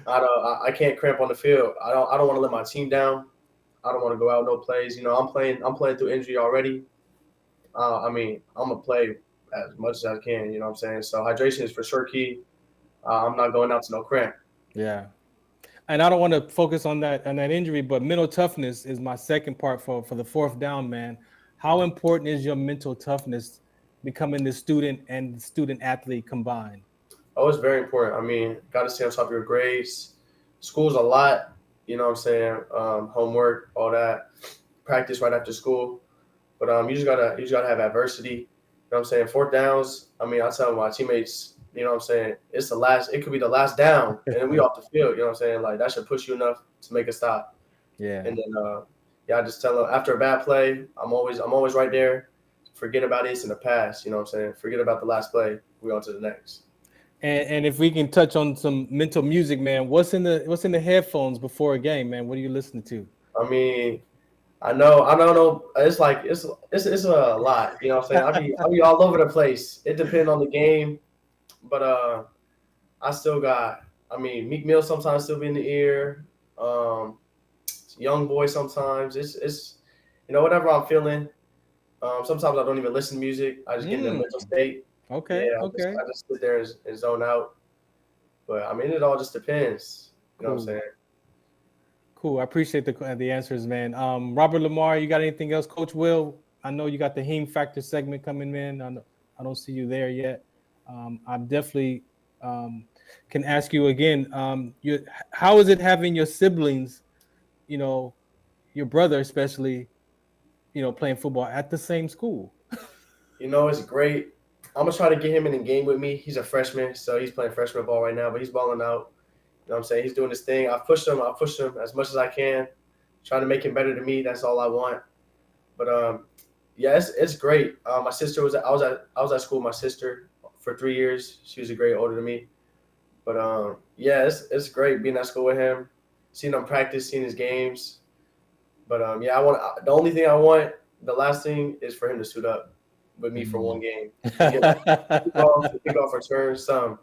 I can't cramp on the field. I don't want to let my team down. I don't want to go out no plays. You know, I'm playing through injury already. I mean, I'm gonna play as much as I can. You know what I'm saying? So hydration is for sure key. I'm not going out to no cramp. Yeah. And I don't want to focus on that injury, but mental toughness is my second part for the fourth down, man. How important is your mental toughness becoming the student and student athlete combined? Oh, it's very important. I mean, got to stay on top of your grades. School's a lot, you know what I'm saying? Homework, all that, practice right after school. But you just gotta have adversity. You know what I'm saying? Fourth downs. I mean, I tell my teammates, you know what I'm saying? It could be the last down, and then we off the field. You know what I'm saying? Like that should push you enough to make a stop. Yeah. And then I just tell them after a bad play, I'm always right there. Forget about it in the past. You know what I'm saying? Forget about the last play. We on to the next. And if we can touch on some mental music, man, what's in the headphones before a game, man? What are you listening to? I mean, I don't know. It's like it's a lot. You know what I'm saying? I'll be all over the place. It depends on the game, but I still got. I mean, Meek Mill sometimes still be in the ear. Young Boy sometimes. It's you know, whatever I'm feeling. Sometimes I don't even listen to music. I just get in the mental state. Okay. Yeah, Okay. I just sit there and zone out. But I mean, it all just depends. You know what I'm saying? Cool. I appreciate the answers, man. Robert Lamar, you got anything else? Coach Will, I know you got the Heme Factor segment coming in. I don't see you there yet. I definitely can ask you again. How is it having your siblings, you know, your brother especially, you know, playing football at the same school? You know, it's great. I'm gonna try to get him in the game with me. He's a freshman, so he's playing freshman ball right now, but he's balling out. You know what I'm saying? He's doing his thing. I push him as much as I can, trying to make him better than me. That's all I want. But yeah, it's great. My sister I was at school with my sister for 3 years. She was a grade older than me. But yeah, it's great being at school with him, seeing him practice, seeing his games. But yeah, the only thing I want, the last thing is for him to suit up with me for one game. Kick off return, some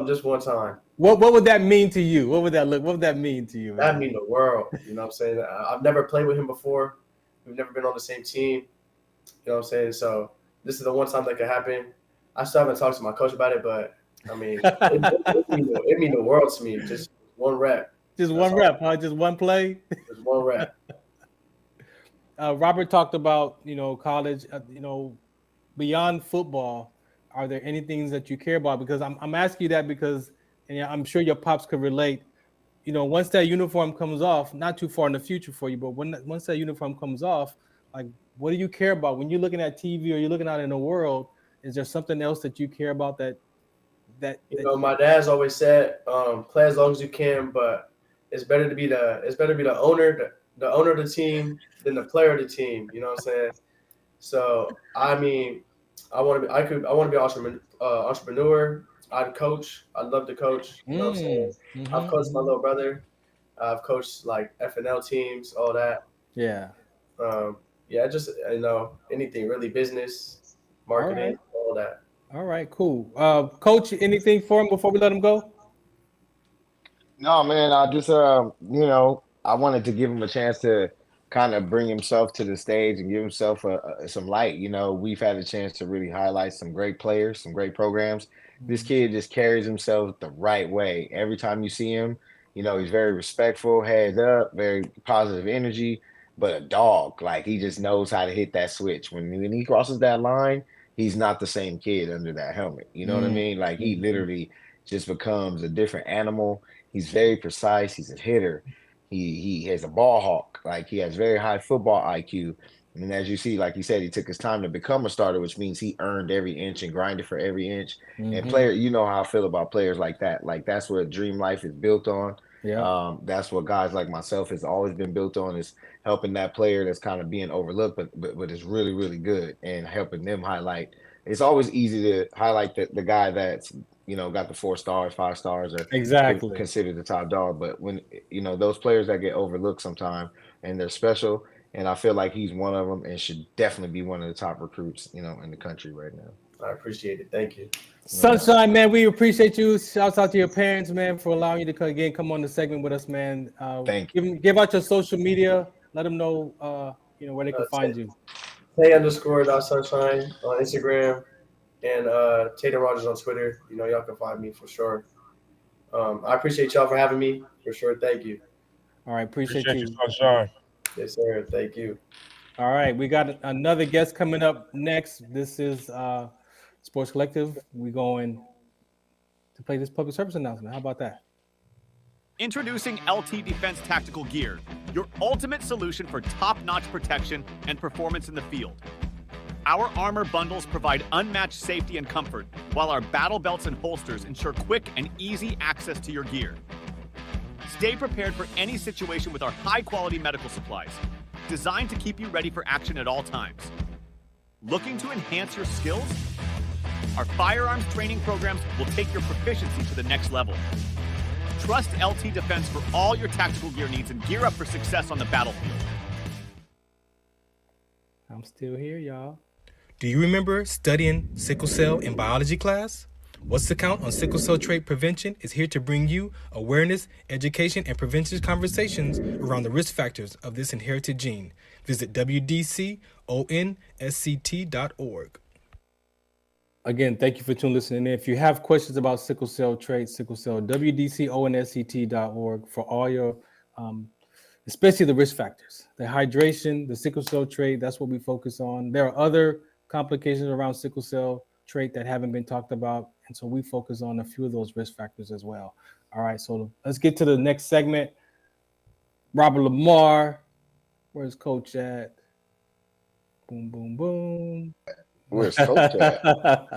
just one time. What would that mean to you? What would that mean to you, man? That mean the world. You know what I'm saying? I've never played with him before. We've never been on the same team. You know what I'm saying? So this is the one time that could happen. I still haven't talked to my coach about it, but I mean, it mean the world to me. Just one rep. Just one rep, huh? Just one play? Just one rep. Robert talked about, you know, college, you know, beyond football. Are there any things that you care about? Because I'm asking you that because, and I'm sure your pops could relate. You know, once that uniform comes off, not too far in the future for you, but once that uniform comes off, like, what do you care about when you're looking at TV or you're looking out in the world? Is there something else that you care about that you know, my dad's always said, play as long as you can, but it's better to be the owner of the team than the player of the team. You know what I'm saying? So I mean, I want to be an entrepreneur. I'd coach. I'd love to coach. You know what I'm saying? I've coached my little brother. I've coached like FNL teams, all that. Yeah. Yeah, just, you know, anything really, business, marketing, all that. All right, cool. Coach, anything for him before we let him go? No, man. I just, you know, I wanted to give him a chance to kind of bring himself to the stage and give himself some light. You know, we've had a chance to really highlight some great players, some great programs. This kid just carries himself the right way. Every time you see him, you know, he's very respectful, heads up, very positive energy, but a dog. Like, he just knows how to hit that switch. When he crosses that line, he's not the same kid under that helmet. You know what I mean? Like, he literally just becomes a different animal. He's very precise. He's a hitter. He has a ball hawk. Like, he has very high football IQ. I mean, as you see, like you said, he took his time to become a starter, which means he earned every inch and grinded for every inch. And player, you know how I feel about players like that. Like, that's what Dream Life is built on. Yeah. That's what guys like myself has always been built on, is helping that player that's kind of being overlooked, but is really, really good, and helping them highlight. It's always easy to highlight the guy that's, you know, got the 4 stars, 5 stars, or exactly considered the top dog. But when, you know, those players that get overlooked sometimes, and they're special, and I feel like he's one of them and should definitely be one of the top recruits, you know, in the country right now. I appreciate it. Thank you. Sunshine, man, we appreciate you. Shouts out to your parents, man, for allowing you to come on the segment with us, man. Thank you. Give out your social media. Let them know, you know, where they can find you. Tay_sunshine on Instagram, and Tatum Rogers on Twitter. You know, y'all can find me for sure. I appreciate y'all for having me, for sure. Thank you. All right, appreciate you. Sunshine. Yes, sir. Thank you. All right, we got another guest coming up next. This is Sports Collective. We're going to play this public service announcement. How about that? Introducing LT Defense Tactical Gear, your ultimate solution for top-notch protection and performance in the field. Our armor bundles provide unmatched safety and comfort, while our battle belts and holsters ensure quick and easy access to your gear. Stay prepared for any situation with our high-quality medical supplies, designed to keep you ready for action at all times. Looking to enhance your skills? Our firearms training programs will take your proficiency to the next level. Trust LT Defense for all your tactical gear needs and gear up for success on the battlefield. I'm still here, y'all. Do you remember studying sickle cell in biology class? What's the Count on Sickle Cell Trait Prevention is here to bring you awareness, education, and prevention conversations around the risk factors of this inherited gene. Visit wdconsct.org. Again, thank you for listening in. If you have questions about sickle cell trait, sickle cell, wdconsct.org for all your, especially the risk factors, the hydration, the sickle cell trait, that's what we focus on. There are other complications around sickle cell trait that haven't been talked about. And so we focus on a few of those risk factors as well. All right, so let's get to the next segment. Robert Lamar, where's Coach at? Boom, boom, boom. Where's Coach at?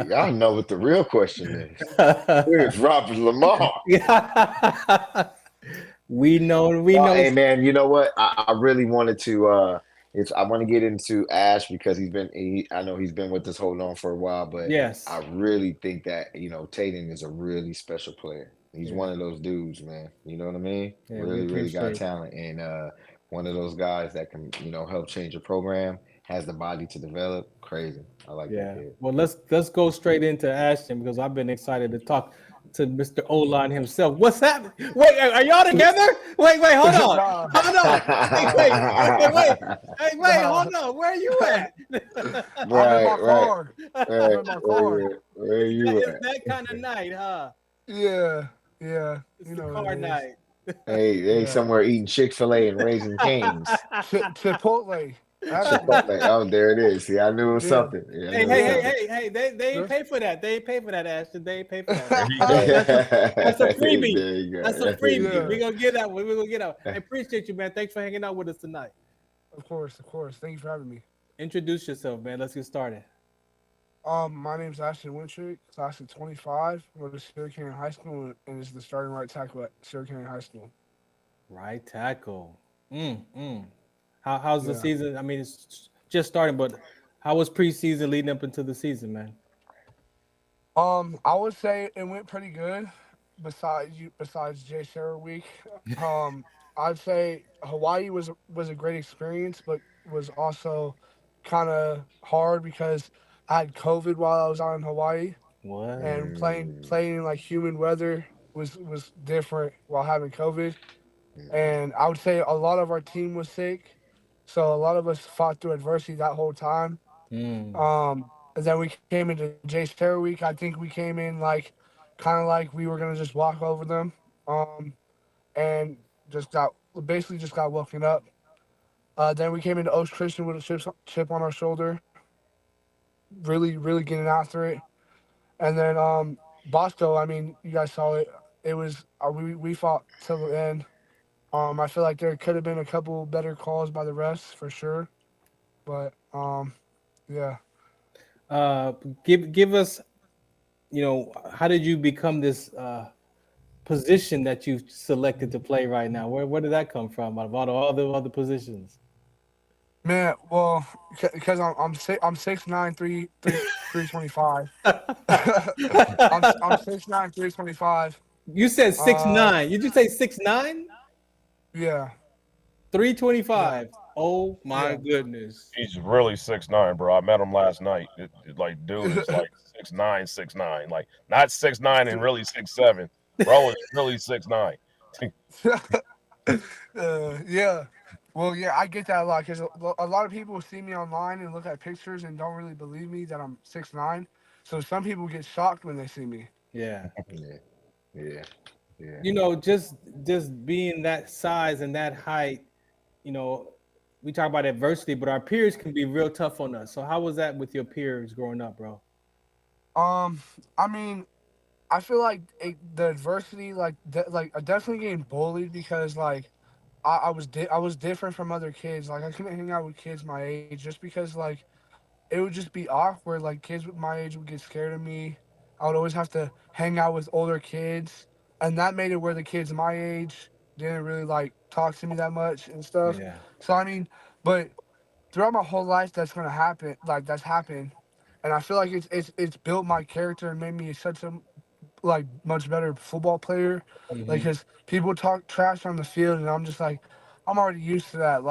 Y'all know what the real question is. Where's Robert Lamar? We know. Hey man, you know what? I really wanted to. I want to get into Ash because I know he's been with us holding on for a while, but yes, I really think that Tatum is a really special player. He's one of those dudes, man. You know what I mean? Yeah, really got talent, and one of those guys that can help change a program. Has the body to develop. Crazy. I like that kid. Well, let's go straight into Ashton because I've been excited to talk to Mr. O-line himself. What's happening? Wait, are y'all together? Wait, hold on. Hold on. Wait, hold on. Where are you at? Right. I'm in my car. Where are you at? It's that kind of night, huh? Yeah. It's the car night. Hey, somewhere eating Chick-fil-A and Raising Cane's. Chipotle. Oh, there it is. See, I knew it was something. Yeah, Hey, they ain't pay for that. They ain't pay for that, Ashton. They ain't pay for that. That's a freebie. That's a freebie. We're going to get that one. We're going to get that one. I appreciate you, man. Thanks for hanging out with us tonight. Of course. Thank you for having me. Introduce yourself, man. Let's get started. My name's Ashton Wintrick, class of 25. I go to Sierra Canyon High School and is the starting right tackle at Sierra Canyon High School. Right tackle. How's the season? I mean, it's just starting, but how was preseason leading up into the season, man? I would say it went pretty good. Besides Jay Sarah week, I'd say Hawaii was a great experience, but was also kind of hard because I had COVID while I was out in Hawaii. What? And playing in like humid weather was different while having COVID. And I would say a lot of our team was sick. So a lot of us fought through adversity that whole time. And then we came into Jay Sarah week. I think we came in kind of like we were gonna just walk over them, and just got woken up. Then we came into Oaks Christian with a chip on our shoulder. Really getting after it. And then Bosco. I mean, you guys saw it. It was we fought till the end. I feel like there could have been a couple better calls by the refs for sure, but yeah. Give us, how did you become this position that you selected to play right now? Where did that come from out of all the other positions? Man, well, because I'm 6'9", 325. I'm 6'9", 325. You said 6'9". Did you say 6'9"? Yeah. 325. Oh my goodness. He's really 6'9", bro. I met him last night. Dude is like 6'9", 6'9". Like not 6'9" and really 6'7". Bro is really 6'9". Yeah. Well, yeah, I get that a lot because a lot of people see me online and look at pictures and don't really believe me that I'm 6'9". So some people get shocked when they see me. Yeah. Yeah. Just being that size and that height, we talk about adversity, but our peers can be real tough on us. So how was that with your peers growing up, bro? I mean, I feel like the adversity, I definitely getting bullied because I was different from other kids. Like I couldn't hang out with kids my age just because it would just be awkward. Like kids with my age would get scared of me. I would always have to hang out with older kids. And that made it where the kids my age didn't really talk to me that much and stuff. Yeah. So I mean, but throughout my whole life, that's gonna happen. That's happened, and I feel like it's built my character and made me such a much better football player. Mm-hmm. Because people talk trash on the field, and I'm just I'm already used to that.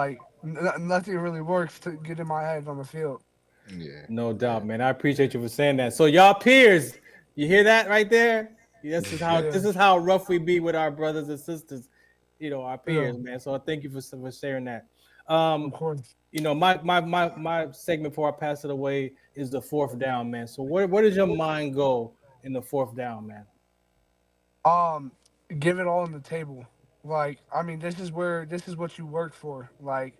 Nothing really works to get in my head on the field. Yeah. No doubt, man. I appreciate you for saying that. So y'all peers, You hear that right there? This is how rough we be with our brothers and sisters, our peers, man. So thank you for sharing that. Of course. My segment before I pass it away is the fourth down, man. So where does your mind go in the fourth down, man? Give it all on the table. Like, I mean, this is what you worked for. Like,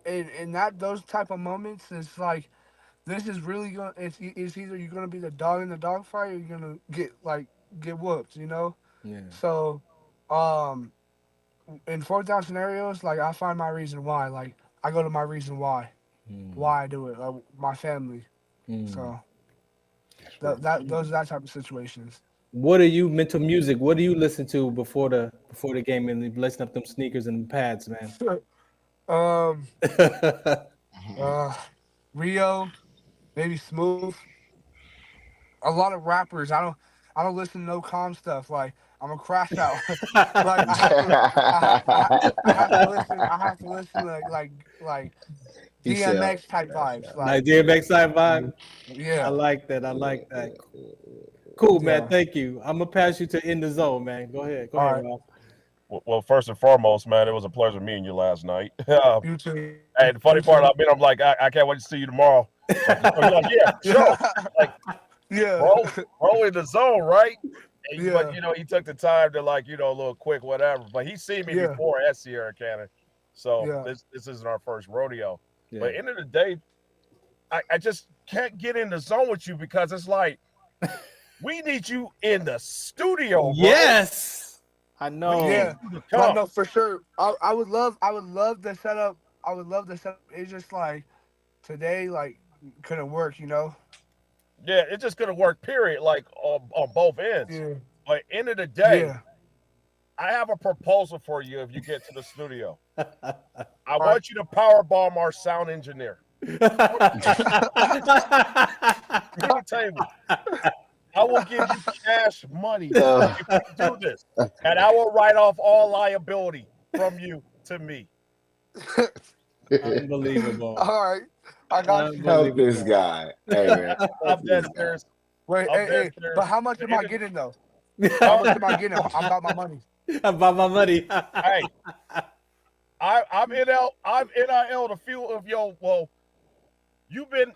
in that those type of moments, it's like this is really gonna. It's either you're gonna be the dog in the dog fight, or you're gonna get whooped. Yeah. So, um, in fourth down scenarios, like I find my reason why. Like I go to my reason why I do it. Like my family. So that type of situations. What are you mental music? What do you listen to before the game and listen up them sneakers and pads, man? um, Rio, maybe Smooth. A lot of rappers. I don't listen to no calm stuff. Like I'm a crash out. Like I have to listen. I have to listen to like DMX type vibes. Like DMX type vibe. Yeah, I like that. I like that. Cool, man. Thank you. I'm gonna pass you to In the Zone, man. Go ahead, Rob. Well, first and foremost, man, it was a pleasure meeting you last night. You too. And the funny part, I'm like, I can't wait to see you tomorrow. You're like, yeah, sure. Like, yeah, roll in the zone, right? And, but he took the time to a little quick whatever. But he's seen me before at Sierra Canyon, so this isn't our first rodeo. Yeah. But end of the day, I just can't get in the zone with you because it's like we need you in the studio. Bro. Yes, I know. Yeah, no, for sure. I would love the setup. I would love the setup. It's just like today, like couldn't work, Yeah, it just couldn't work. Period. Like on both ends. Yeah. But end of the day, I have a proposal for you. If you get to the studio, I want you to power bomb our sound engineer. Table. I will give you cash money if you do this, and I will write off all liability from you to me. Unbelievable. All right, I got you. Help this guy. Hey, man. I'm dead serious. Wait, hey, but how much am I getting though? How much am I getting? I'm about my money. About my money. Hey, I'm NIL to few of your. Well, you've been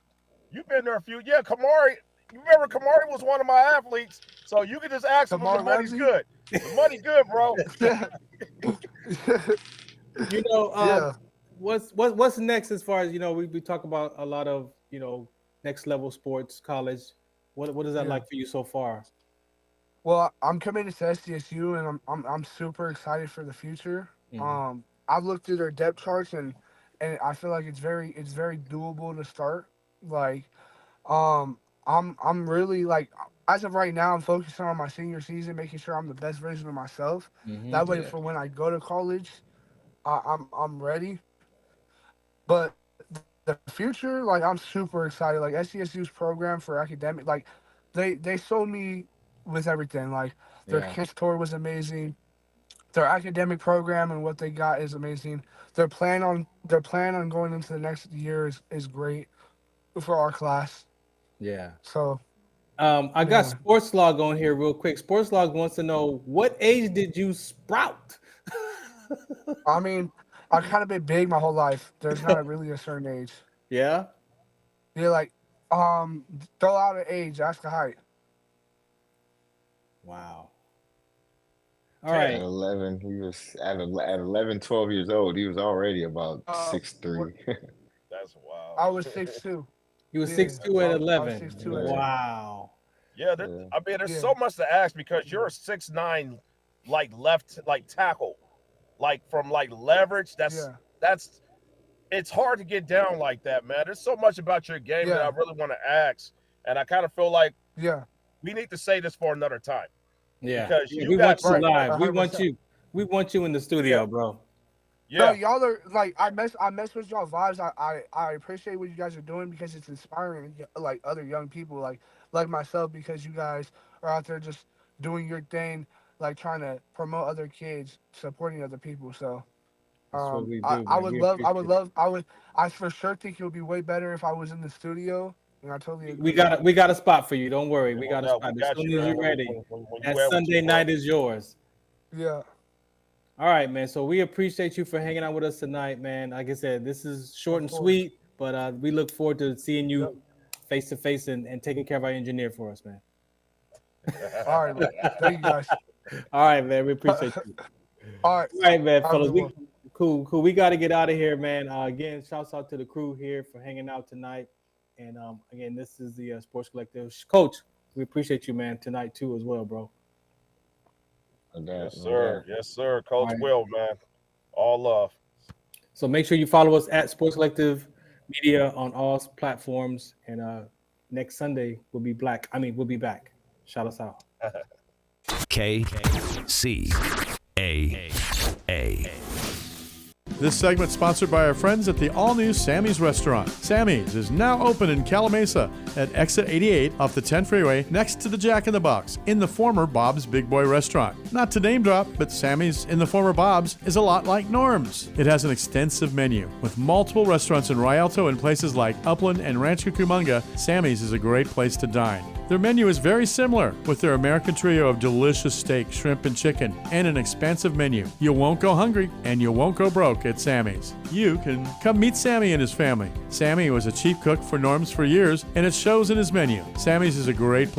there a few. Yeah, Kamari. You remember Kamari was one of my athletes, so you can just ask him if the money's good. The money good, bro. What's next as far as we talk about a lot of next level sports, college. What is that like for you so far? Well, I'm committed to SDSU, and I'm super excited for the future. Mm-hmm. I've looked through their depth charts, and I feel like it's very doable to start. Like, I'm really like, as of right now, I'm focusing on my senior season, making sure I'm the best version of myself. Mm-hmm. That way, for when I go to college, I'm ready. But the future, like, I'm super excited. Like SDSU's program for academic, like, they sold me with everything. Like their campus tour was amazing. Their academic program and what they got is amazing. Their plan on going into the next year is great for our class. Yeah. So I got Sports Log on here real quick. Sports Log wants to know, what age did you sprout? I mean, I've kind of been big my whole life. There's not really a certain age. Yeah? Yeah, like, throw out an age, ask a height. Wow. All right. At 11, he was at 11, 12 years old. He was already about 6'3". That's wild. I was 6'2". He was 6'2" at 11. 6'2" Wow. Yeah, I mean, there's so much to ask because you're a 6'9", like left, like tackle, like from like leverage. That's it's hard to get down like that, man. There's so much about your game that I really want to ask, and I kind of feel like we need to say this for another time. Yeah, because we want you live. 100%. We want you in the studio, bro. Yeah, no, y'all are like I mess with y'all vibes. I appreciate what you guys are doing because it's inspiring like other young people like myself, because you guys are out there just doing your thing, like trying to promote other kids, supporting other people. So I for sure think it would be way better if I was in the studio And I totally agree. We got a spot for you. Don't worry. We got a No, spot. we As got soon you, as you're man. ready, When you that have what Sunday you night want. is yours. Yeah. All right, man. So we appreciate you for hanging out with us tonight, man. Like I said, this is short and sweet, but we look forward to seeing you face to face and taking care of our engineer for us, man. All right, man. Thank you guys. All right, man. We appreciate you. All right, man, Have a fellas. good one. Cool. We got to get out of here, man. Again, shouts out to the crew here for hanging out tonight. And again, this is the Sports Collective. Coach, we appreciate you, man, tonight too as well, bro. Yes, sir. Yes, sir. Coach Will, man. All love. So make sure you follow us at Sports Collective Media on all platforms. And next Sunday we'll be back. Shout us out. KCAA. This segment sponsored by our friends at the all-new Sammy's Restaurant. Sammy's is now open in Calamasa at exit 88 off the 10 freeway next to the Jack in the Box in the former Bob's Big Boy Restaurant. Not to name drop, but Sammy's in the former Bob's is a lot like Norm's. It has an extensive menu. With multiple restaurants in Rialto and places like Upland and Rancho Cucamonga, Sammy's is a great place to dine. Their menu is very similar, with their American trio of delicious steak, shrimp, and chicken, and an expansive menu. You won't go hungry, and you won't go broke at Sammy's. You can come meet Sammy and his family. Sammy was a chief cook for Norm's for years, and it shows in his menu. Sammy's is a great place